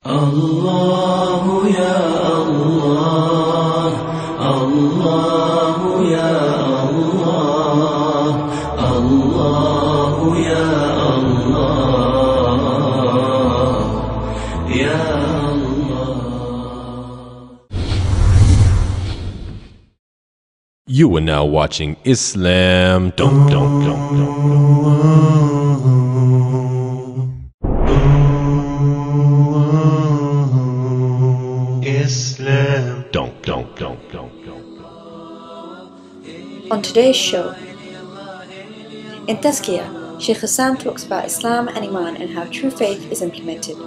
الله يا الله الله يا الله الله يا الله يا الله. You are now watching Islam Dum Dum Dum Dum. Islam Dum Dum Dum Dum. On today's show, in Tazkiyah, Shaykh Hassan talks about Islam and Iman and how true faith is implemented.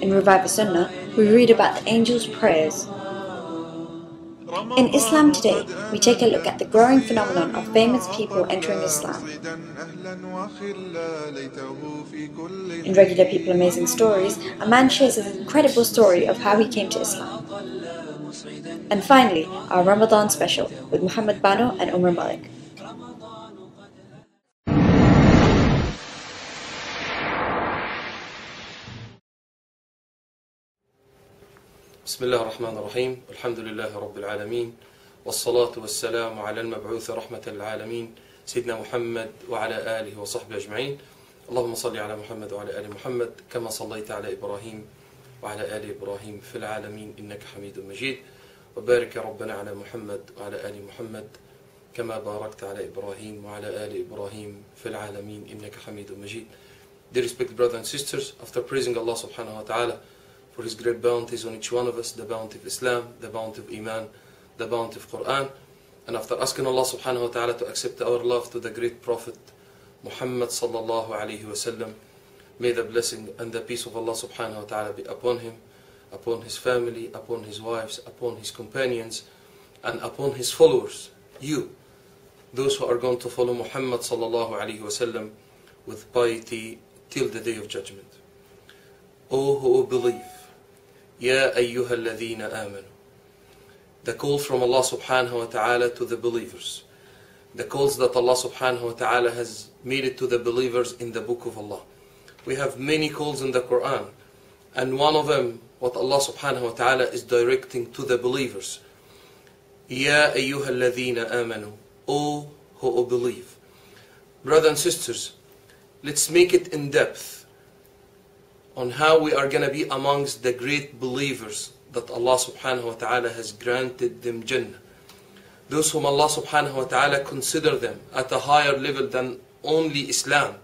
In Revive the Sunnah, we read about the angels' prayers. In Islam Today, we take a look at the growing phenomenon of famous people entering Islam. In Regular People Amazing Stories, a man shares his incredible story of how he came to Islam. And finally, our Ramadan special with Muhammad Bano and Umar Malik. بسم الله الرحمن الرحيم الحمد لله رب العالمين والصلاة والسلام على المبعوث رحمة للعالمين سيدنا محمد وعلى آله وصحبه أجمعين. اللهم صل على محمد وعلى آل محمد كما صليت على إبراهيم وعلى آل إبراهيم في العالمين إنك حميد مجيد. وبارك يا ربنا على محمد وعلى آل محمد كما باركت على إبراهيم وعلى آل إبراهيم في العالمين إنك حميد مجيد. Dear respected brothers and sisters, after praising Allah subhanahu wa ta'ala for His great bounties on each one of us, the bounty of Islam, the bounty of Iman, the bounty of Quran, and after asking Allah subhanahu wa ta'ala to accept our love to the great Prophet Muhammad sallallahu alayhi wa sallam, may the blessing and the peace of Allah subhanahu wa ta'ala be upon him, upon his family, upon his wives, upon his companions, and upon his followers, you, those who are going to follow Muhammad sallallahu alayhi wa sallam with piety till the day of judgment. O who believe, Ya ayyuha alladhina amanu. The call from Allah subhanahu wa ta'ala to the believers. The calls that Allah subhanahu wa ta'ala has made it to the believers in the book of Allah. We have many calls in the Quran, and one of them, what Allah subhanahu wa ta'ala is directing to the believers. Ya ayyuha alladhina amanu. O who believe. Brothers and sisters, let's make it in depth on how we are going to be amongst the great believers that Allah subhanahu wa ta'ala has granted them Jannah. Those whom Allah subhanahu wa ta'ala consider them at a higher level than only Islam.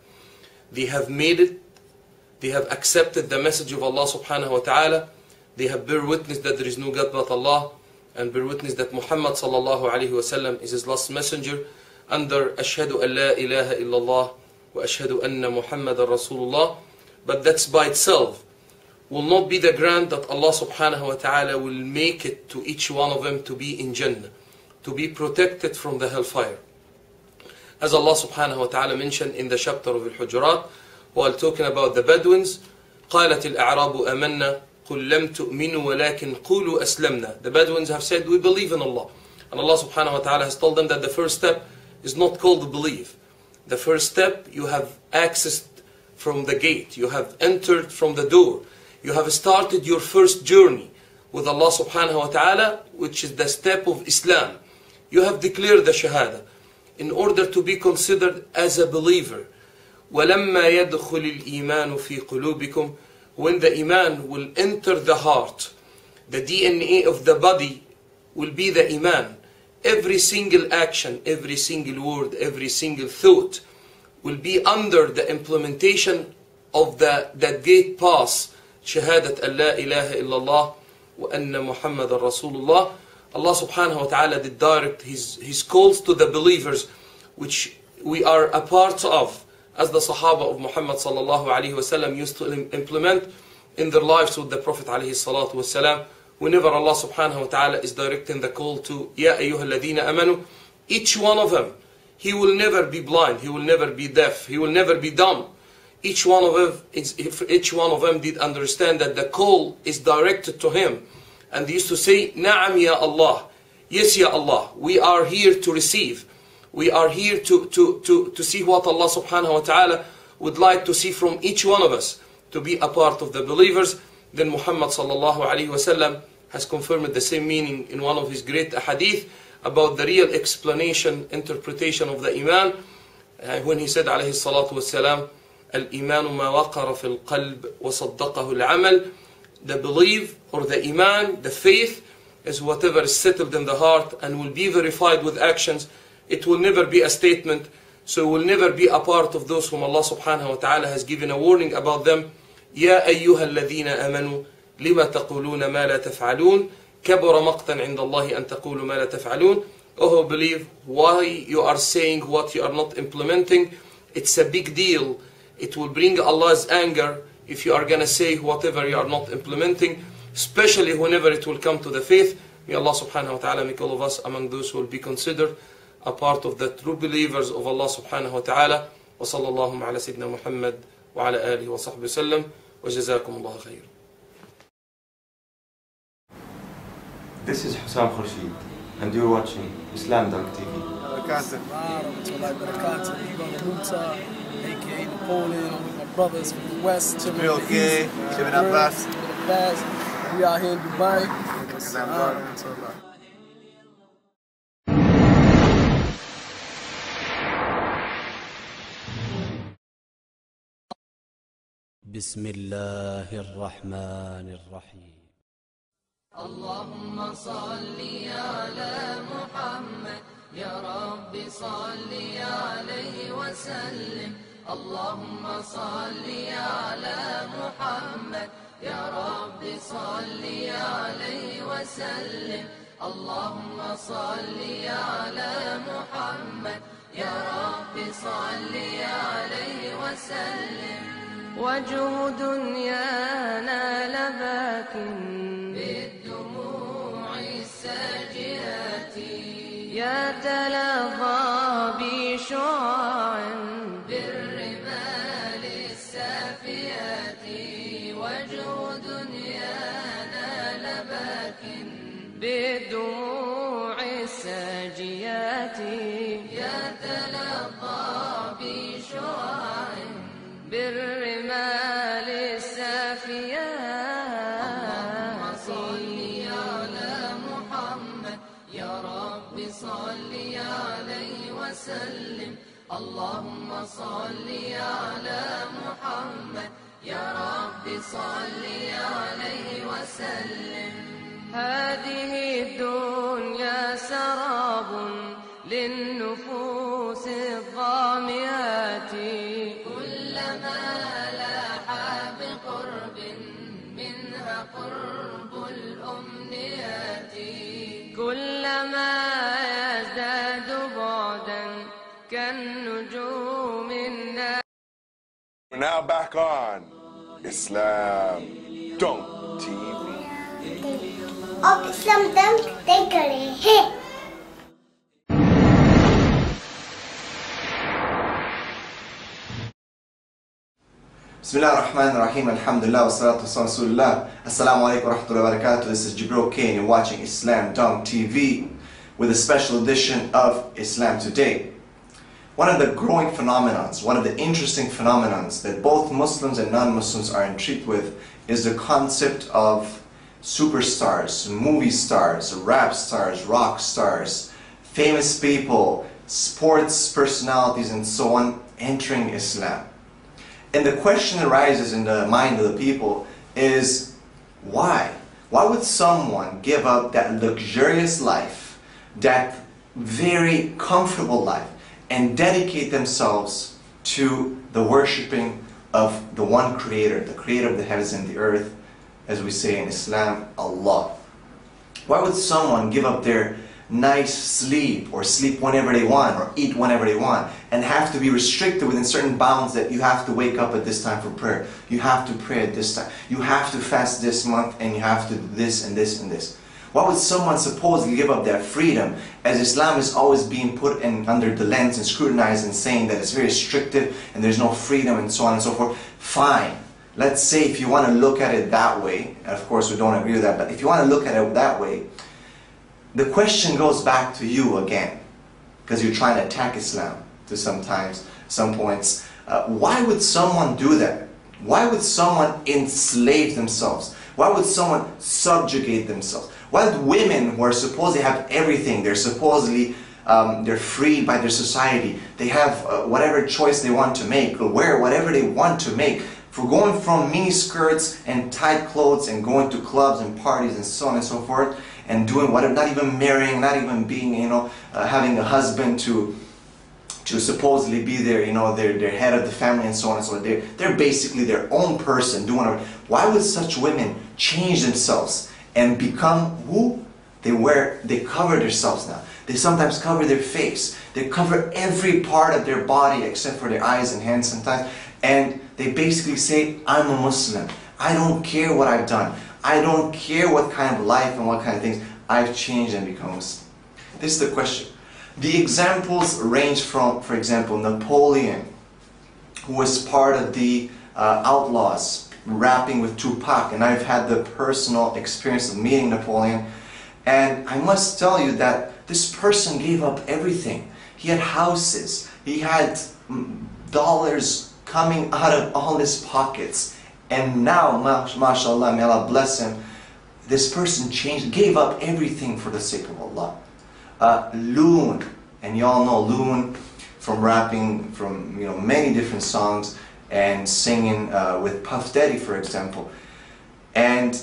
They have made it, they have accepted the message of Allah subhanahu wa ta'ala, they have bear witness that there is no God but Allah, and bear witness that Muhammad sallallahu alayhi wa sallam is his last messenger, under Ashhadu an la ilaha illallah wa ashhadu anna Muhammadan Rasulullah. But that's by itself will not be the grant that Allah subhanahu wa ta'ala will make it to each one of them to be in Jannah, to be protected from the hellfire. As Allah subhanahu wa ta'ala mentioned in the chapter of Al-Hujurat, while talking about the Bedouins, قالت الأعراب آمنا قل لم تؤمنوا ولكن قولوا أسلمنا. The Bedouins have said, we believe in Allah. And Allah subhanahu wa ta'ala has told them that the first step is not called believe. The first step, you have accessed from the gate, you have entered from the door, you have started your first journey with Allah subhanahu wa ta'ala, which is the step of Islam. You have declared the Shahada in order to be considered as a believer. وَلَمَّا يَدْخُلِ الْإِيمَانُ فِي قُلُوبِكُمْ. When the Iman will enter the heart, the DNA of the body will be the Iman. Every single action, every single word, every single thought will be under the implementation of the gate pass, Shahadat an la ilaha illallah wa anna Muhammadan Rasulullah. Allah subhanahu wa ta'ala did direct his calls to the believers, which we are a part of, as the Sahaba of Muhammad sallallahu alayhi wa sallam used to implement in their lives with the Prophet alayhi salatu wa salam. Whenever Allah subhanahu wa ta'ala is directing the call to Ya ayyuha alladhina amanu, each one of them, he will never be blind, he will never be deaf, he will never be dumb. Each one of them did understand that the call is directed to him. And they used to say, Na'am ya Allah. Yes ya Allah, we are here to receive. We are here to see what Allah subhanahu wa ta'ala would like to see from each one of us. to be a part of the believers. Then Muhammad sallallahu alaihi wasallam has confirmed the same meaning in one of his great hadith about the real explanation, interpretation of the Iman, when he said عليه الصلاة والسلام الإيمان ما وقر في القلب وصدقه العمل. The belief or the Iman, the faith, is whatever is settled in the heart and will be verified with actions. It will never be a statement, so it will never be a part of those whom Allah subhanahu wa ta'ala has given a warning about them. يا أيها الذين آمنوا لما تقولون ما لا تفعلون كبر مقتا عند الله أن تقولوا ما لا تفعلون. Oh, who believe, why you are saying what you are not implementing? It's a big deal. It will bring Allah's anger if you are going to say whatever you are not implementing, especially whenever it will come to the faith. May Allah subhanahu wa ta'ala make all of us among those who will be considered a part of the true believers of Allah subhanahu wa ta'ala. Wa sallallahu ala sayyidina Muhammad wa ala alihi wa sahbihi sallam wa jazakum Allah khair. This is Hussam Khurshid, and you're watching Islam Dunk TV. aka Napoleon, with my brothers from the West, Jimmy Okay, Jimmy Abbas. We out here in Dubai. بسم الله الرحمن الرحيم اللهم صل على محمد يا رب صل عليه وسلم اللهم صل على محمد يا رب صل عليه وسلم اللهم صل على محمد يا رب صل عليه وسلم وجه دنيانا لباك بالدموع الساجئات يتلظى بشعاع بالرمال السافيات وجه دنيانا لباك بالدموع الساجيات يتلظى بشعاع بالرمال السافيات اللهم صل على محمد يا رب صل عليه وسلم اللهم صل على محمد يا رب صل عليه وسلم هذه الدنيا سراب للنفوس الظامئات كلما لاح بقرب منها قرب الأمنيات كلما يزداد بعدا كالنجوم النار. We're now back on Islam Dunk TV. अब इस्लाम दंक देख रहे हैं. Bismillah ar-Rahman ar-Rahim, alhamdulillah, wa salatu wa salam rasulullah. Assalamu alaikum wa rahmatullahi wa barakatuh. This is Jibril K and you're watching Islam Dunk TV with a special edition of Islam Today. One of the growing phenomenons, one of the interesting phenomenons that both Muslims and non-Muslims are intrigued with is the concept of superstars, movie stars, rap stars, rock stars, famous people, sports personalities and so on entering Islam. And the question arises in the mind of the people is, why? Why would someone give up that luxurious life, that very comfortable life, and dedicate themselves to the worshipping of the one creator, the creator of the heavens and the earth, as we say in Islam, Allah? Why would someone give up their nice sleep, or sleep whenever they want, or eat whenever they want, and have to be restricted within certain bounds that you have to wake up at this time for prayer, you have to pray at this time, you have to fast this month, and you have to do this and this and this? Why would someone supposedly give up that freedom, as Islam is always being put in under the lens and scrutinized and saying that it's very restrictive and there's no freedom and so on and so forth? Fine. Let's say if you want to look at it that way, and of course we don't agree with that, but if you want to look at it that way, the question goes back to you again, because you're trying to attack Islam to some points. Why would someone do that? Why would someone enslave themselves? Why would someone subjugate themselves? Why would women who are supposed to have everything, they're supposedly they're freed by their society, they have whatever choice they want to make, or wear whatever they want to make, for going from mini skirts and tight clothes and going to clubs and parties and so on and so forth, and doing whatever, not even marrying, not even being, having a husband to supposedly be their, their head of the family and so on and so on. They're basically their own person doing whatever. Why would such women change themselves and become who? They cover themselves now. They sometimes cover their face. They cover every part of their body except for their eyes and hands sometimes. And they basically say, I'm a Muslim. I don't care what I've done. I don't care what kind of life and what kind of things. I've changed and become Muslim. This is the question. The examples range from, for example, Napoleon, who was part of the outlaws, rapping with Tupac. And I've had the personal experience of meeting Napoleon. And I must tell you that this person gave up everything. He had houses. He had dollars coming out of all his pockets. And now, mashallah, may Allah bless him, this person gave up everything for the sake of Allah. Loon, and y'all know Loon from rapping from many different songs and singing with Puff Daddy, for example. And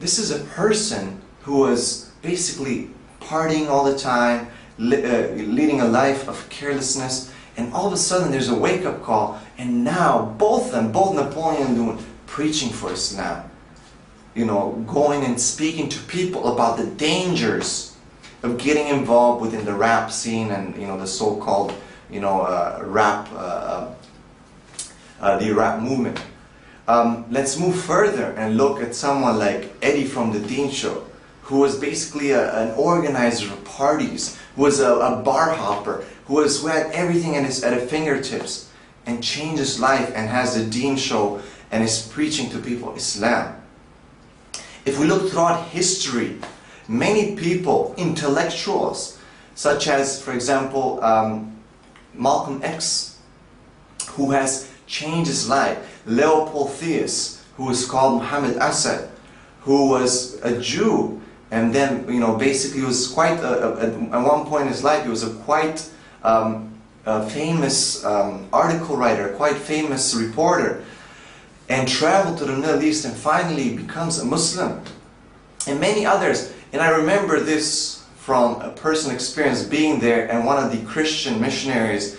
this is a person who was basically partying all the time, leading a life of carelessness, and all of a sudden there's a wake-up call, and now both Napoleon and Loon, preaching for Islam, going and speaking to people about the dangers of getting involved within the rap scene and the so-called rap, the rap movement. Let's move further and look at someone like Eddie from the Dean Show, who was basically an organizer of parties, who was a bar hopper, who had everything at his fingertips, and changed his life and has the Dean Show and is preaching to people Islam. If we look throughout history, many people, intellectuals, such as, for example, Malcolm X, who has changed his life, Leopold Theus, who is called Muhammad Asad, who was a Jew, and then, basically was quite, at one point in his life, he was a quite famous article writer, quite famous reporter, and traveled to the Middle East and finally becomes a Muslim. And many others. And I remember this from a personal experience being there, and one of the Christian missionaries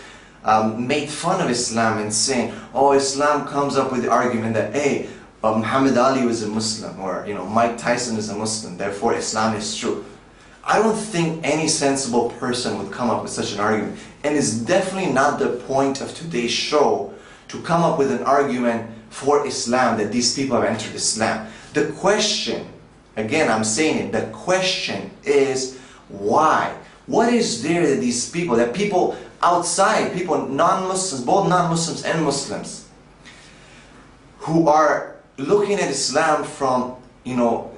made fun of Islam and saying, oh, Islam comes up with the argument that, hey, Muhammad Ali was a Muslim, or Mike Tyson is a Muslim, therefore Islam is true. I don't think any sensible person would come up with such an argument. And it's definitely not the point of today's show to come up with an argument for Islam, that these people have entered Islam. The question, again, I'm saying it, the question is why? What is there that these people, that people outside, people non-Muslims, both non-Muslims and Muslims, who are looking at Islam from,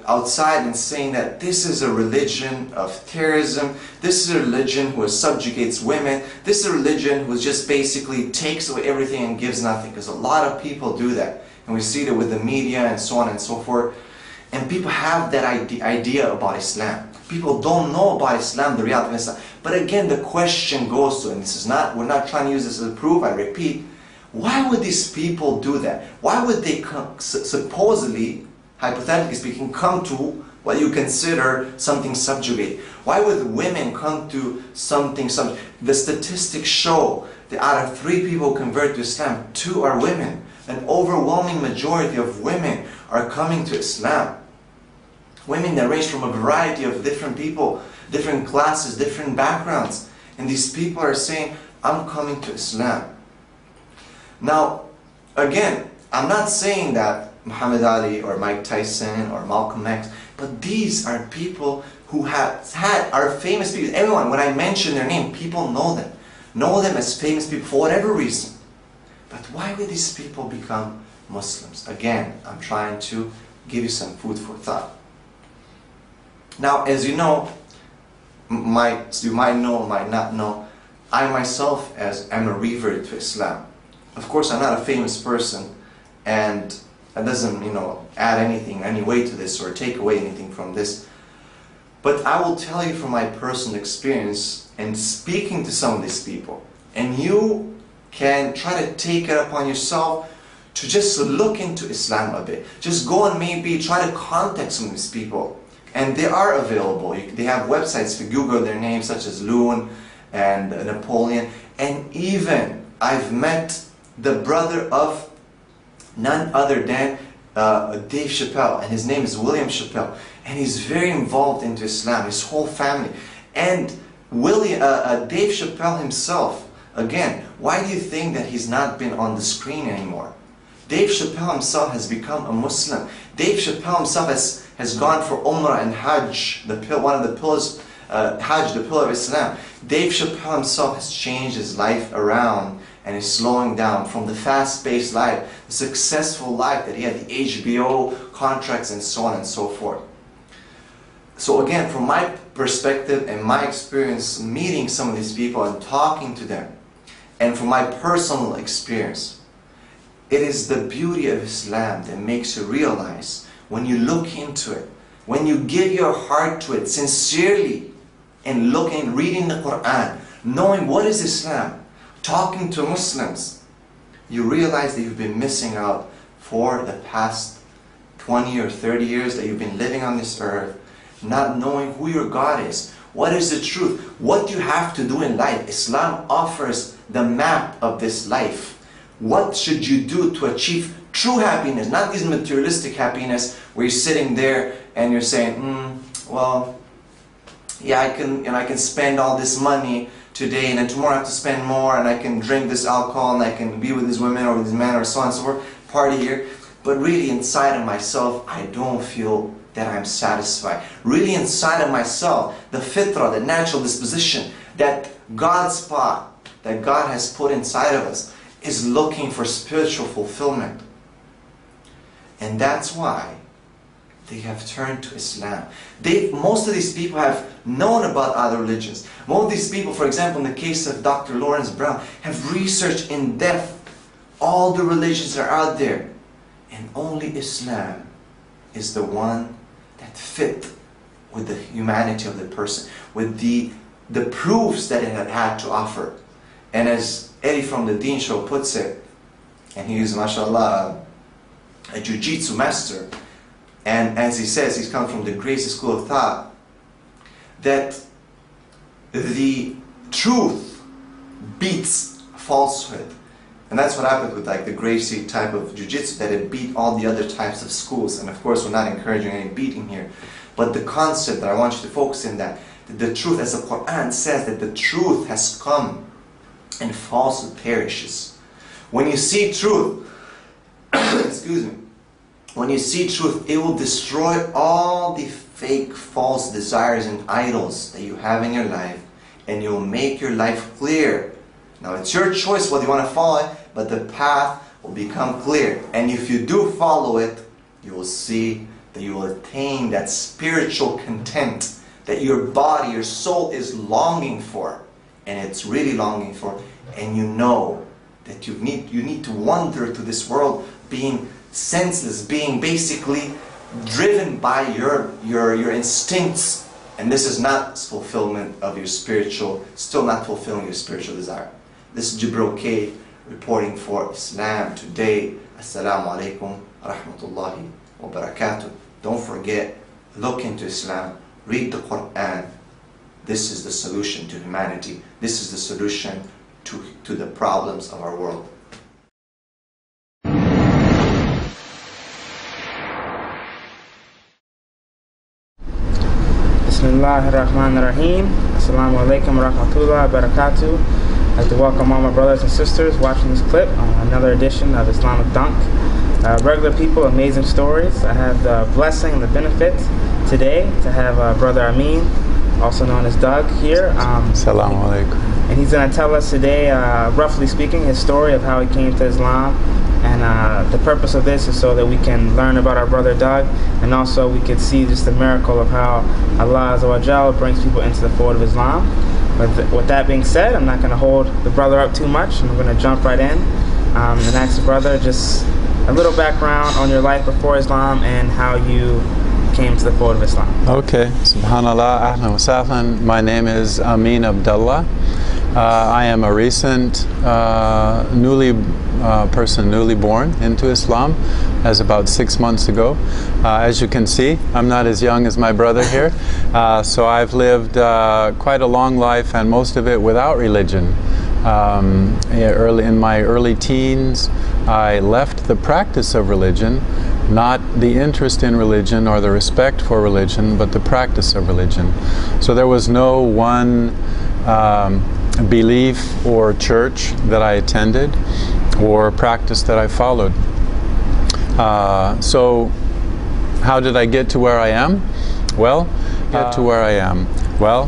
outside and saying that this is a religion of terrorism, this is a religion who subjugates women, this is a religion who just basically takes away everything and gives nothing, because a lot of people do that. And we see that with the media and so on and so forth. And people have that idea about Islam. People don't know about Islam, the reality of Islam. But again, the question goes to, and this is not, we're not trying to use this as a proof, I repeat, why would these people do that? Why would they supposedly, hypothetically speaking, come to what you consider something subjugate? Why would women come to something subjugate? The statistics show that out of 3 people who convert to Islam, 2 are women. An overwhelming majority of women are coming to Islam. Women that range from a variety of different people, different classes, different backgrounds. And these people are saying, I'm coming to Islam. Now, again, I'm not saying that Muhammad Ali or Mike Tyson or Malcolm X, but these are people who are famous people. Everyone, when I mention their name, people know them as famous people for whatever reason. But why would these people become Muslims? Again, I'm trying to give you some food for thought. Now, as you know, you might know, might not know, I myself am a revert to Islam. Of course, I'm not a famous person, and that doesn't, add anything, any weight to this or take away anything from this. But I will tell you from my personal experience and speaking to some of these people, and you can try to take it upon yourself to just look into Islam a bit. Just go and maybe try to contact some of these people. And they are available. They have websites. If you Google their names, such as Loon and Napoleon. And even I've met the brother of none other than Dave Chappelle, and his name is William Chappelle, and he's very involved into Islam, his whole family. And Dave Chappelle himself, again, why do you think that he's not been on the screen anymore? Dave Chappelle himself has become a Muslim. Dave Chappelle himself has gone for Umrah and Hajj, one of the pillars, Hajj, the pillar of Islam. Dave Chappelle himself has changed his life around and is slowing down from the fast-paced life, the successful life that he had, the HBO contracts and so on and so forth. So again, from my perspective and my experience meeting some of these people and talking to them, and from my personal experience, it is the beauty of Islam that makes you realize, when you look into it, when you give your heart to it sincerely, and looking, reading the Quran, knowing what is Islam, talking to Muslims, you realize that you've been missing out for the past 20 or 30 years that you've been living on this earth, not knowing who your God is. What is the truth? What you have to do in life. Islam offers the map of this life. What should you do to achieve true happiness? Not this materialistic happiness where you're sitting there and you're saying, well, yeah, I can spend all this money today, and then tomorrow I have to spend more, and I can drink this alcohol, and I can be with these women or with these men or so on and so forth, party here. But really inside of myself, I don't feel that I'm satisfied. Really inside of myself, the fitrah, the natural disposition, that God's spot, that God has put inside of us, is looking for spiritual fulfillment. And that's why they have turned to Islam. Most of these people have known about other religions. Most of these people, for example, in the case of Dr. Lawrence Brown, have researched in depth all the religions that are out there. And only Islam is the one that fit with the humanity of the person, with the proofs that it had to offer. And as Eddie from the Deen Show puts it, and he is, mashallah, a jiu-jitsu master, and as he says, he's come from the Gracie school of thought, that the truth beats falsehood. And that's what happened with like the Gracie type of jiu-jitsu, that it beat all the other types of schools. And of course, we're not encouraging any beating here. But the concept that I want you to focus in, that the truth, as the Quran says, that the truth has come and falsehood perishes. When you see truth, excuse me, when you see truth, it will destroy all the fake, false desires and idols that you have in your life, and it will make your life clear. Now it's your choice whether you want to follow it, but the path will become clear. And if you do follow it, you will see that you will attain that spiritual content that your body, your soul is longing for. And it's really longing for. And you know that you need to wander through this world being senseless, being basically driven by your instincts. And this is not fulfillment of your spiritual, still not fulfilling your spiritual desire. This is Jibril K reporting for Islam Today. Assalamu alaikum wa rahmatullahi wa barakatuh. Don't forget, look into Islam, read the Quran. This is the solution to humanity. This is the solution to the problems of our world. Bismillahirrahmanirrahim. Assalamu alaikum wa rahmatullahi wa barakatuh. I'd like to welcome all my brothers and sisters watching this clip on another edition of Islamic Dunk. Regular people, amazing stories. I have the blessing and the benefit today to have Brother Amin, also known as Doug, here. Assalamu alaikum. And he's going to tell us today, roughly speaking, his story of how he came to Islam. And the purpose of this is so that we can learn about our brother Doug, and also we can see just the miracle of how Allah Azza wa Jalla brings people into the fold of Islam. But with that being said, I'm not going to hold the brother up too much, and I'm going to jump right in and ask the brother just a little background on your life before Islam and how you came to the fold of Islam. Okay, subhanallah, ahlan wa sahlan. My name is Amin Abdullah. I am a recent newly born into Islam as about 6 months ago. As you can see, I'm not as young as my brother here. So I've lived quite a long life, and most of it without religion. In my early teens, I left the practice of religion, not the interest in religion or the respect for religion, but the practice of religion. So there was no one belief or church that I attended or practice that I followed. So how did I get to where I am? Well,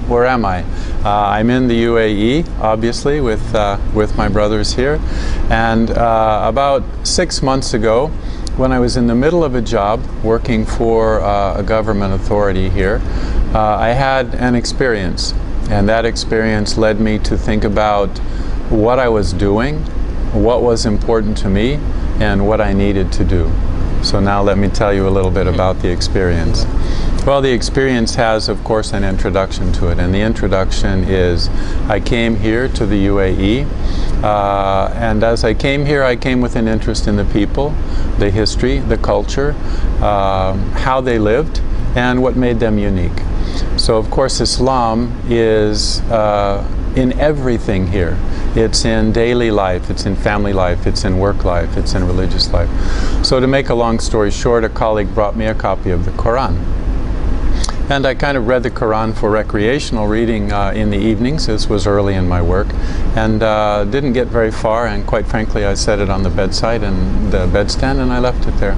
where am I? I'm in the UAE, obviously, with my brothers here. And about 6 months ago, when I was in the middle of a job working for a government authority here, I had an experience. And that experience led me to think about what I was doing, what was important to me, and what I needed to do. So now let me tell you a little bit about the experience. Well, the experience has, of course, an introduction to it, and the introduction is I came here to the UAE, and as I came here, I came with an interest in the people, the history, the culture, how they lived, and what made them unique. So, of course, Islam is in everything here. It's in daily life, it's in family life, it's in work life, it's in religious life. So to make a long story short, a colleague brought me a copy of the Quran. And I kind of read the Quran for recreational reading in the evenings. This was early in my work, and didn't get very far, and quite frankly I set it on the bedside and the bedstand and I left it there.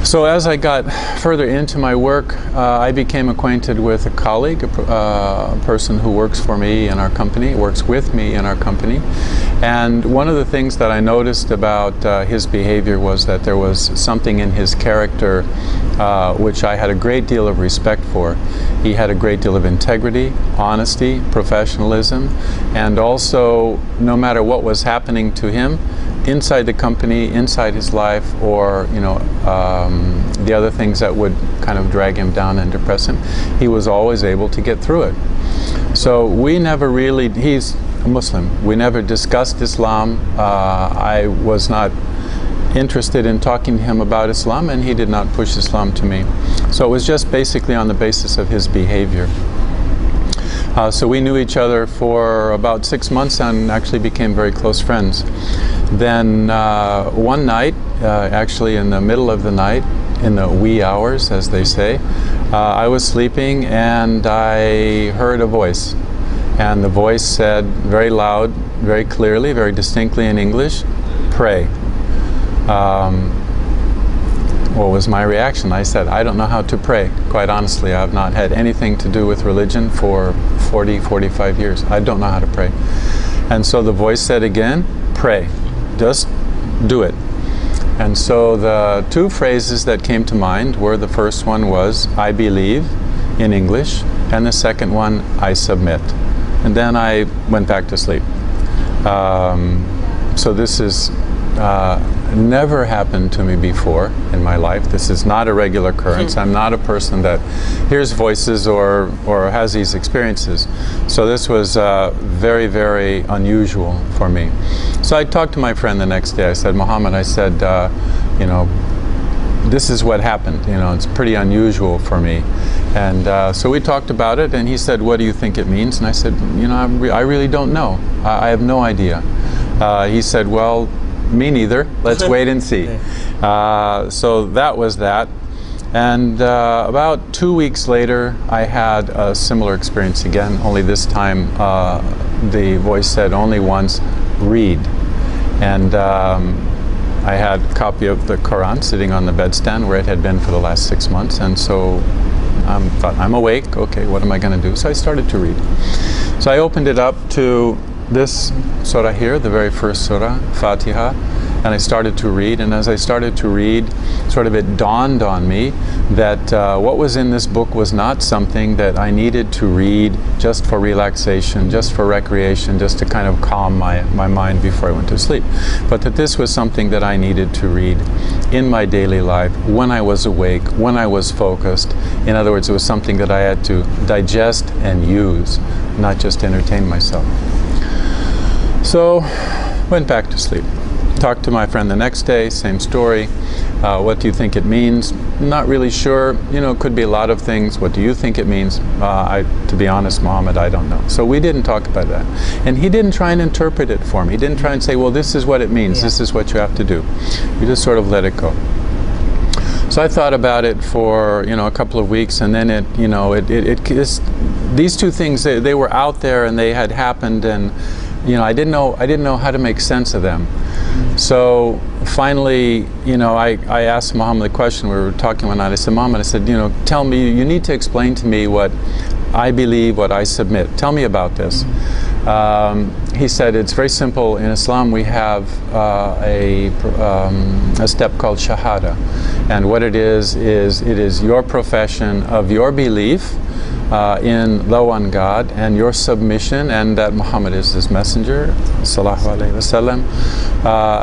So as I got further into my work, I became acquainted with a colleague, a person who works for me in our company, works with me in our company. And one of the things that I noticed about his behavior was that there was something in his character which I had a great deal of respect for. He had a great deal of integrity, honesty, professionalism, and also, no matter what was happening to him, inside the company, inside his life, or the other things that would kind of drag him down and depress him, he was always able to get through it. So we never really, he's a Muslim, we never discussed Islam. I was not interested in talking to him about Islam, and he did not push Islam to me. So it was just basically on the basis of his behavior. So we knew each other for about 6 months and actually became very close friends. Then one night, actually in the middle of the night, in the wee hours, as they say, I was sleeping and I heard a voice. And the voice said very loud, very clearly, very distinctly in English, "Pray." What was my reaction? I said, I don't know how to pray. Quite honestly, I've not had anything to do with religion for 40, 45 years. I don't know how to pray. And so the voice said again, "Pray. Just do it." And so the two phrases that came to mind were, the first one was, "I believe," in English, and the second one, "I submit." And then I went back to sleep. So this is never happened to me before in my life. This is not a regular occurrence. I'm not a person that hears voices or has these experiences. So this was very, very unusual for me. So I talked to my friend the next day. I said, "Muhammad," I said, you know, this is what happened. You know, it's pretty unusual for me. And so we talked about it, and he said, "What do you think it means?" And I said, "You know, I really don't know. I have no idea." He said, "Well, me neither. Let's wait and see." So that was that. And about 2 weeks later, I had a similar experience again, only this time the voice said only once, "Read." And I had a copy of the Quran sitting on the bedstand where it had been for the last 6 months. And so I thought, I'm awake, okay, what am I going to do? So I started to read. So I opened it up to this surah here, the very first surah, Fatiha, and I started to read, and as I started to read, sort of it dawned on me that what was in this book was not something that I needed to read just for relaxation, just for recreation, just to kind of calm my mind before I went to sleep, but that this was something that I needed to read in my daily life, when I was awake, when I was focused. In other words, it was something that I had to digest and use, not just entertain myself. So, went back to sleep. Talked to my friend the next day, same story. What do you think it means? Not really sure. You know, it could be a lot of things. What do you think it means? To be honest, Muhammad, I don't know. So we didn't talk about that. And he didn't try and interpret it for me. He didn't try and say, well, this is what it means. This is what you have to do. We just sort of let it go. So I thought about it for, you know, a couple of weeks, and then it, you know, these two things, they were out there and they had happened, and you know, I didn't know how to make sense of them. So finally, you know, I asked Muhammad the question. We were talking one night. I said, Muhammad, I said, you know, tell me, you need to explain to me what I believe, what I submit. Tell me about this. He said, it's very simple. In Islam, we have a step called shahada, and what it is it is your profession of your belief in the one God, and your submission, and that Muhammad is his messenger, sallallahu alaihi wasallam,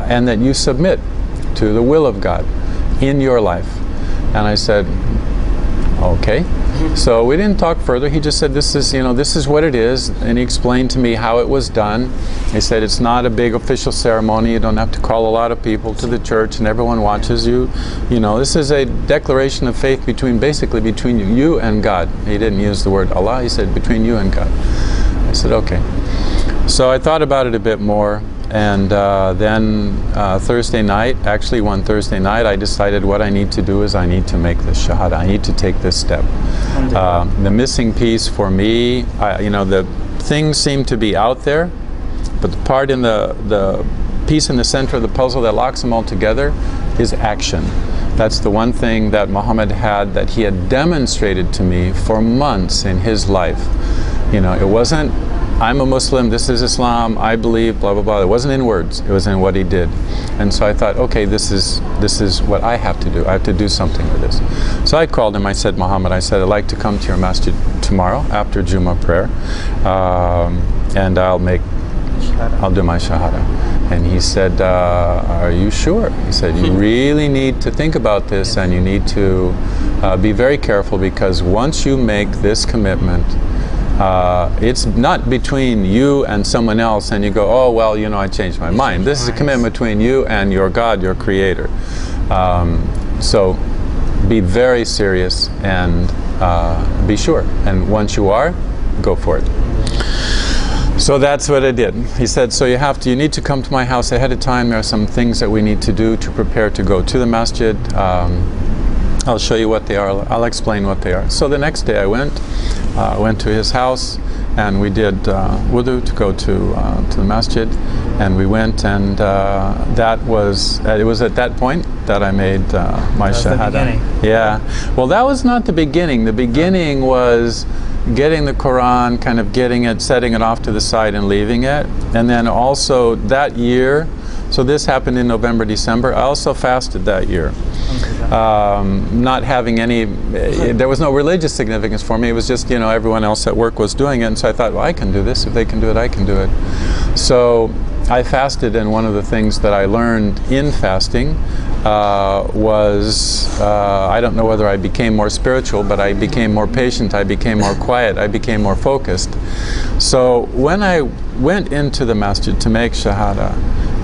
and that you submit to the will of God in your life. And I said, okay. So we didn't talk further. He just said, this is, you know, this is what it is, and he explained to me how it was done. He said, it's not a big official ceremony. You don't have to call a lot of people to the church and everyone watches you. You know, this is a declaration of faith basically between you and God. He didn't use the word Allah. He said, between you and God. I said, okay. So I thought about it a bit more. And then Thursday night, actually one Thursday night, I decided what I need to do is I need to make this shahada. I need to take this step. The missing piece for me, you know, the things seem to be out there, but the part in the piece in the center of the puzzle that locks them all together is action. That's the one thing that Muhammad had, that he had demonstrated to me for months in his life. You know, it wasn't, I'm a Muslim, this is Islam, I believe, blah, blah, blah. It wasn't in words, it was in what he did. And so I thought, okay, this is what I have to do. I have to do something with this. So I called him, I said, Muhammad, I said, I'd like to come to your masjid tomorrow after Jummah prayer, and I'll do my shahada. And he said, are you sure? He said, you really need to think about this, and you need to be very careful, because once you make this commitment, it's not between you and someone else and you go, oh, well, you know, I changed my mind. This is a commitment between you and your God, your Creator. So be very serious and be sure. And once you are, go for it. So that's what I did. He said, so you need to come to my house ahead of time. There are some things that we need to do to prepare to go to the masjid. I'll show you what they are. I'll explain what they are. So the next day I went to his house, and we did wudu to go to the masjid, and we went, and it was at that point that I made my shahada. The beginning. Yeah. Well, that was not the beginning. The beginning was getting the Quran, kind of getting it, setting it off to the side and leaving it. And then also that year, so this happened in November, December, I also fasted that year. Not having any, there was no religious significance for me. It was just, you know, everyone else at work was doing it, and so I thought, well, I can do this. If they can do it, I can do it. So I fasted, and one of the things that I learned in fasting was, I don't know whether I became more spiritual, but I became more patient, I became more quiet, I became more focused. So when I went into the masjid to make shahada,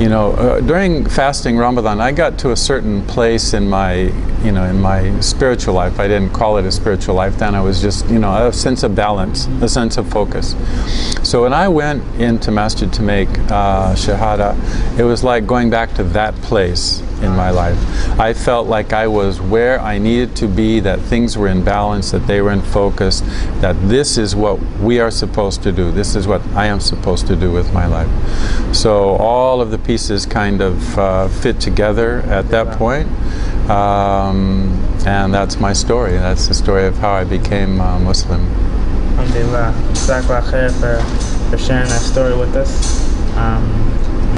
you know, during fasting Ramadan, I got to a certain place in my, you know, in my spiritual life. I didn't call it a spiritual life then. I was just, you know, a sense of balance, a sense of focus. So when I went into masjid to make shahada, it was like going back to that place in my life. I felt like I was where I needed to be, that things were in balance, that they were in focus, that this is what we are supposed to do. This is what I am supposed to do with my life. So all of the pieces kind of fit together at that point. And that's my story. That's the story of how I became Muslim. Alhamdulillah. Jazakallah khair for sharing that story with us.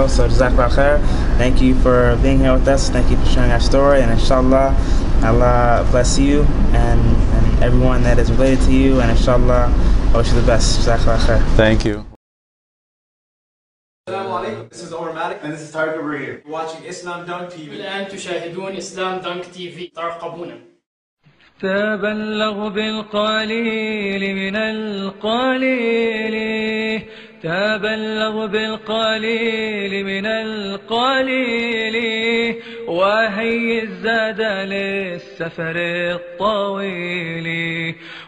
So Jazakallah khair. Thank you for being here with us. Thank you for sharing our story. And inshallah, Allah bless you and everyone that is related to you. And inshallah, I wish you the best. Jazakallah khair. Thank you. Assalamu alaikum. This is Omar Malik and this is Tariq over here. You're watching Islam Dunk TV. الآن تشاهدون إسلام دانك تي في. ترقبونا. تبلغ بالقليل من القليل تبلغ بالقليل من القليل وهي الزاد للسفر الطويل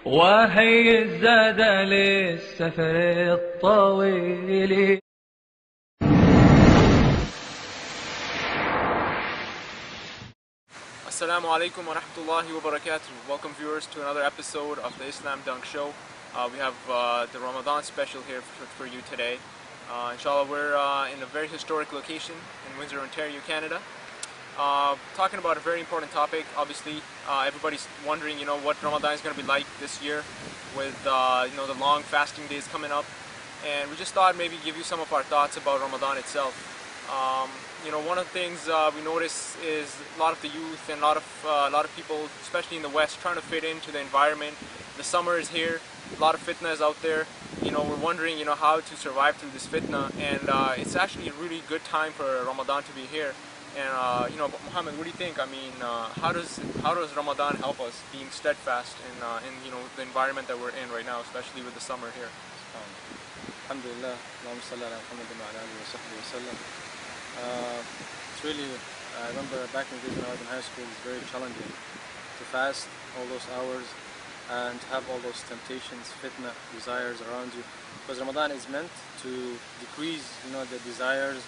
وهي الزاد للسفر الطويل. Assalamu alaikum wa rahmatullahi wa barakatuh. Welcome viewers to another episode of the Islam Dunk Show. We have the Ramadan special here for you today. Inshallah, we're in a very historic location in Windsor, Ontario, Canada. Talking about a very important topic. Obviously, everybody's wondering, what Ramadan is going to be like this year with, the long fasting days coming up. And we just thought maybe give you some of our thoughts about Ramadan itself. One of the things we notice is a lot of the youth and a lot of people, especially in the West, trying to fit into the environment. The summer is here, a lot of fitna is out there. We're wondering, how to survive through this fitna, and it's actually a really good time for Ramadan to be here. And Muhammad, what do you think? I mean, how does Ramadan help us being steadfast in the environment that we're in right now, especially with the summer here? Alhamdulillah. Allahumma salli ala Muhammadin wa ala alihi wa sahbihi wa sallam. It's really, I remember back in the days when I was in high school, it's very challenging to fast all those hours and have all those temptations, fitna, desires around you. Because Ramadan is meant to decrease, the desires,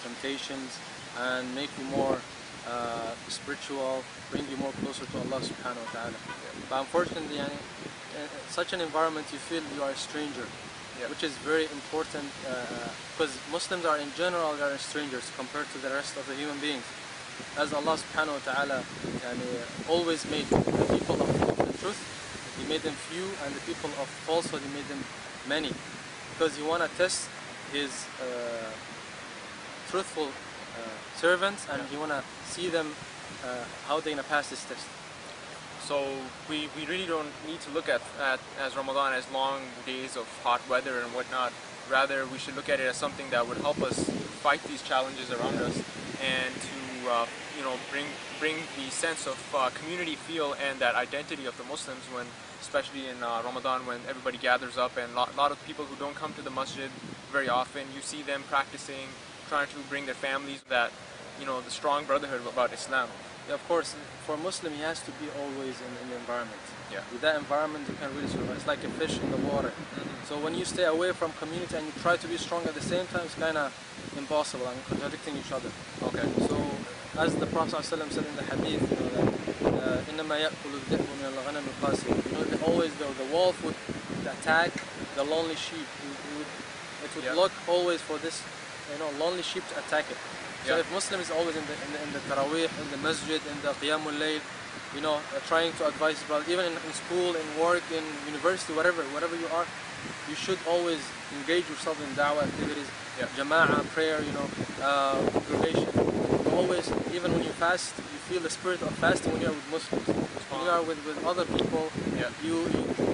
temptations, and make you more spiritual, bring you more closer to Allah subhanahu wa ta'ala. But unfortunately, in such an environment, you feel you are a stranger. Which is very important because Muslims are in general they are strangers compared to the rest of the human beings. As Allah subhanahu wa ta'ala always made the people of the truth, He made them few, and the people of falsehood He made them many, because He want to test His truthful servants, and He want to see them how they're going to pass this test. So we really don't need to look at as Ramadan as long days of hot weather and whatnot. Rather, we should look at it as something that would help us fight these challenges around us, and to bring the sense of community feel and that identity of the Muslims when, especially in Ramadan, when everybody gathers up, and a lot of people who don't come to the masjid very often, you see them practicing, trying to bring their families that the strong brotherhood about Islam. Yeah, of course, for a Muslim, he has to be always in the environment. Yeah. With that environment, you can really survive. It's like a fish in the water. So when you stay away from community and you try to be strong at the same time, it's kind of impossible and contradicting each other. Okay. So as the Prophet ﷺ said in the hadith, that إنما يأكل الذئب من الغنم القاسية. Always the wolf would attack the lonely sheep. It would look always for this, lonely sheep to attack it. So if Muslim is always in the Taraweeh, in the masjid, in the Qiyamul Layl, trying to advise his brother, even in school, in work, in university, wherever you are, you should always engage yourself in da'wah activities, jama'ah, prayer, congregation. Always, even when you fast, you feel the spirit of fasting when you are with Muslims. When you are with other people, you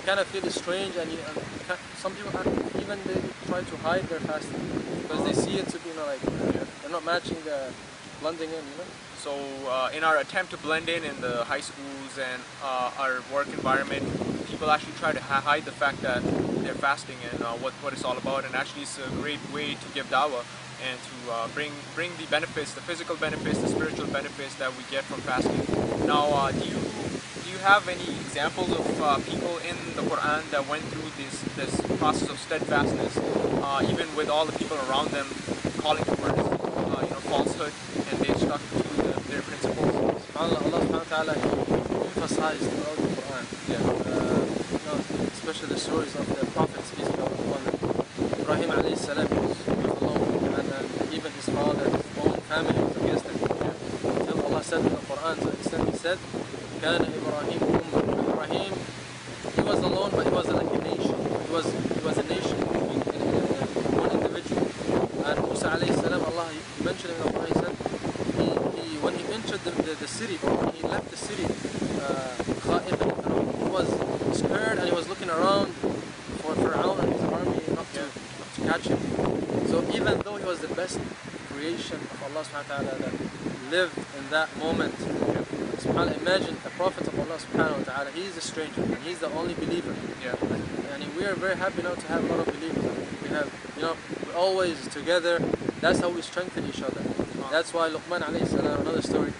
kind of feel strange, and some people even they try to hide their fasting because they see it to be they're not matching the blending in, So in our attempt to blend in the high schools and our work environment, people actually try to hide the fact that they're fasting and what it's all about. And actually, it's a great way to give dawah and to bring the benefits, the physical benefits, the spiritual benefits that we get from fasting. Now, do you have any examples of people in the Quran that went through this process of steadfastness, even with all the people around them calling towards falsehood, and they stuck to their principles? SubhanAllah, Allah subhanahu wa ta'ala emphasized throughout the Quran, especially the stories of the prophets, Ibrahim alayhi salam was alone, and even his father, his own family was against him. Until Allah said in the Quran, to the extent He said, كان إبراهيم أمة. Ibrahim, he was alone, but he was like a nation. He was a nation, one individual. And Musa alayhi salam, Allah city, or when he left the city, he was scared and he was looking around for Fir'aun and his army not to catch him. So even though he was the best creation of Allah subhanahu wa ta'ala that lived in that moment, imagine a prophet of Allah subhanahu wa ta'ala, he is a stranger and he's the only believer. And we are very happy now to have a lot of believers. We have, we're always together. That's how we strengthen each other. That's why Luqman alayhi salam, another story,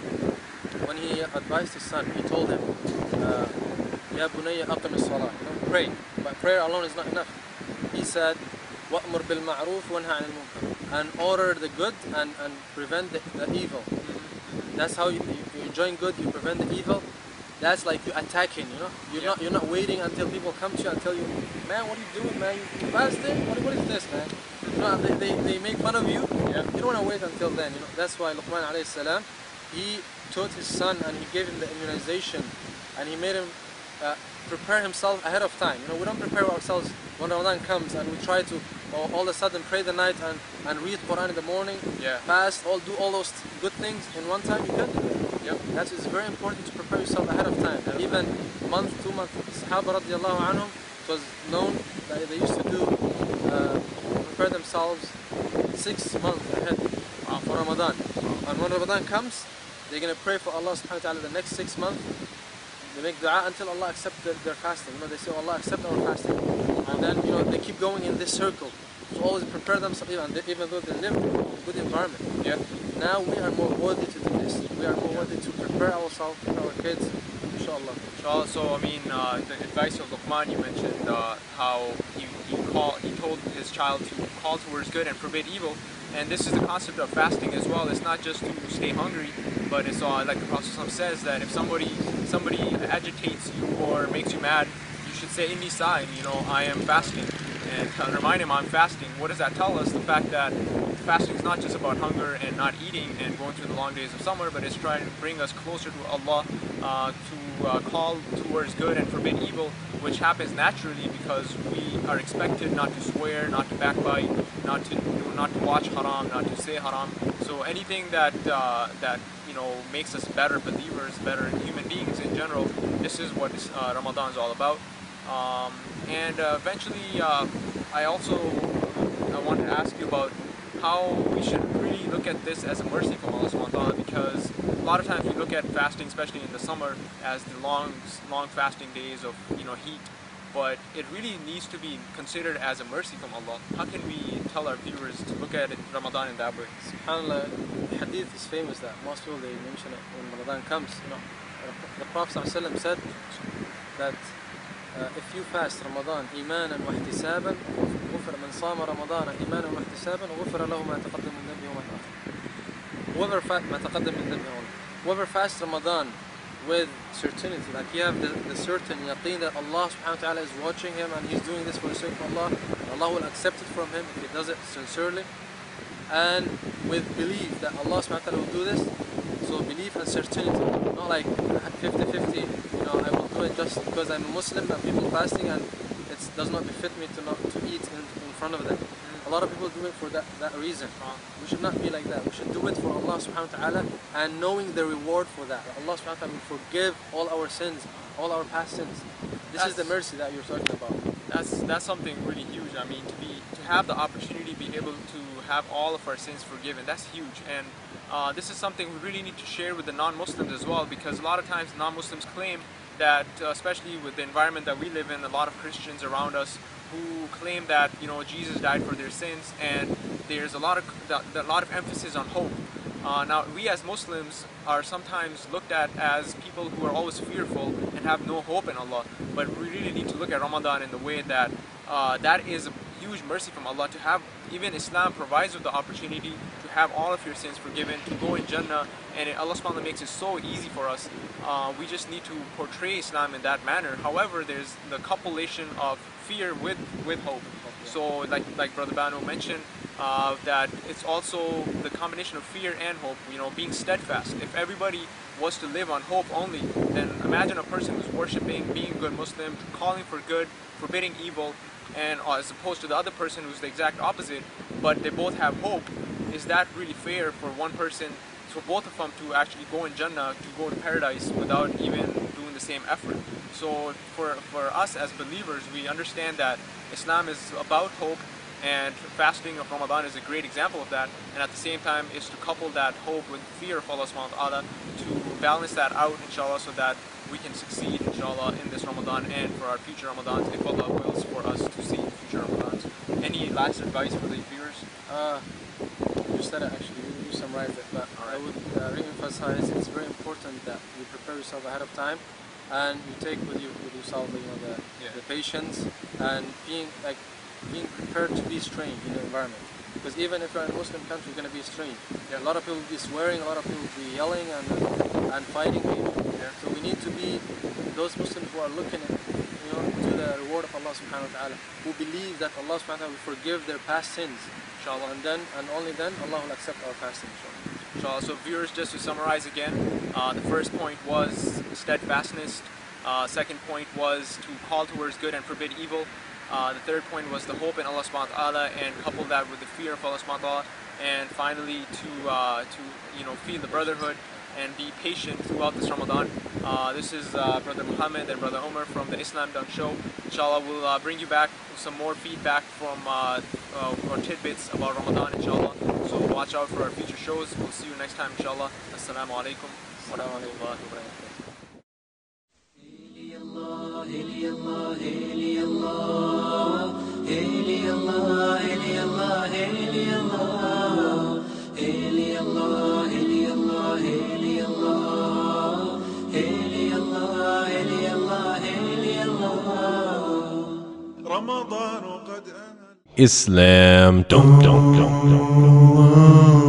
when he advised his son, he told him, Ya bunayya aqim as-salah, pray. But prayer alone is not enough. He said, وَأْمُرْ بِالْمَعْرُوفِ وَانْهَى عَنِ الْمُنْكَرِ, and order the good and prevent the evil. That's how you're enjoying good, you prevent the evil. That's like you attacking, You're not waiting until people come to you and tell you, man, what are you doing, man? You fasting? What is this, man? They make fun of you. You don't want to wait until then, That's why Luqman alayhi salam, he taught his son and he gave him the immunization and he made him prepare himself ahead of time. We don't prepare ourselves when Ramadan comes and we try to all of a sudden pray the night and read Quran in the morning, fast, do all those good things in one time. You can't do that. That is very important to prepare yourself ahead of time. Even month, 2 months, Sahaba radiallahu anhum, it was known that they used to do prepare themselves 6 months ahead for Ramadan. And when Ramadan comes, they're going to pray for Allah subhanahu wa ta'ala the next 6 months. They make dua until Allah accepts their fasting. They say, Allah accept our fasting. And then, they keep going in this circle. So always prepare themselves, even though they live in a good environment. Now we are more worthy to do this. We are more worthy to prepare ourselves, prepare our kids, inshallah. Inshallah. So, I mean, the advice of Luqman, you mentioned how he told his child to call towards good and forbid evil. And this is the concept of fasting as well. It's not just to stay hungry, but it's like the Prophet says that if somebody agitates you or makes you mad, you should say, Inni sa'im, I am fasting. And remind him I'm fasting. What does that tell us? The fact that fasting is not just about hunger and not eating and going through the long days of summer, but it's trying to bring us closer to Allah, to call towards good and forbid evil, which happens naturally because we are expected not to swear, not to backbite, not to watch haram, not to say haram. So anything that makes us better believers, better human beings in general, this is what Ramadan is all about. And eventually, I wanted to ask you about how we should really look at this as a mercy from Allah subhanahu wa ta'ala, because a lot of times we look at fasting, especially in the summer, as the long fasting days of heat, but it really needs to be considered as a mercy from Allah. How can we tell our viewers to look at Ramadan in that way? SubhanAllah, the hadith is famous that most people they mention it when Ramadan comes. The Prophet ﷺ said that if you fast Ramadan إيمانا واحتسابا غفر من صام رمضان إيمانا واحتسابا غفر له ما تقدم من ذنبه وما تأخر. Whoever fasts Ramadan with certainty, like you have the certain yaqeen that Allah subhanahu wa ta'ala is watching him and he's doing this for the sake of Allah, Allah will accept it from him if he does it sincerely, and with belief that Allah subhanahu wa ta'ala will do this. So belief and certainty, not like 50-50, I will do it just because I'm a Muslim and people fasting and it does not befit me to eat in front of them. A lot of people do it for that reason. We should not be like that. We should do it for Allah subhanahu wa ta'ala and knowing the reward for that. Allah subhanahu wa ta'ala will forgive all our sins, all our past sins. This is the mercy that you're talking about. That's something really huge. I mean, to have the opportunity to be able to have all of our sins forgiven, that's huge. And this is something we really need to share with the non-Muslims as well, because a lot of times non-Muslims claim that, especially with the environment that we live in, a lot of Christians around us who claim that Jesus died for their sins, and there's a lot of emphasis on hope. Now, we as Muslims are sometimes looked at as people who are always fearful and have no hope in Allah, but we really need to look at Ramadan in the way that that is a huge mercy from Allah. To have, even Islam provides you the opportunity to have all of your sins forgiven, to go in Jannah, and Allah subhanahu wa ta'ala makes it so easy for us. We just need to portray Islam in that manner. However, there's the copulation of fear with hope. So like Brother Banu mentioned, that it's also the combination of fear and hope, being steadfast. If everybody was to live on hope only, then imagine a person who's worshipping, being a good Muslim, calling for good, forbidding evil, and as opposed to the other person who's the exact opposite, but they both have hope. Is that really fair for one person to for both of them to actually go in Jannah, to go to paradise without even doing the same effort. So for us as believers, we understand that Islam is about hope, and fasting of Ramadan is a great example of that, and at the same time is to couple that hope with fear of Allah subhanahu wa ta'ala, to balance that out, inshallah, so that we can succeed, inshallah, in this Ramadan and for our future Ramadans, if Allah wills for us to see future Ramadans. Any last advice for the viewers? You said it actually, you summarized it, but I would re-emphasize it's very important that you prepare yourself ahead of time, and you take with yourself, the patience, and being prepared to be strange in the environment. Because even if you're in a Muslim country, you're going to be strange. A lot of people will be swearing, a lot of people will be yelling and fighting people. So we need to be those Muslims who are looking at, to the reward of Allah subhanahu wa ta'ala, who believe that Allah subhanahu wa ta'ala will forgive their past sins, inshallah, and only then Allah will accept our fasting, inshallah. So viewers, just to summarize again, the first point was steadfastness, second point was to call towards good and forbid evil, the third point was the hope in Allah subhanahu wa ta'ala and couple that with the fear of Allah subhanahu wa ta'ala, and finally to feel the brotherhood and be patient throughout this Ramadan. This is Brother Muhammad and Brother Omar from the Islam Dunk Show. Inshallah, we'll bring you back some more feedback from or tidbits about Ramadan, inshallah. So watch out for our future shows. We'll see you next time, inshallah. Assalamu alaikum wa rahmatullahi wa barakatuh. Islam. Dum, dum, dum, dum.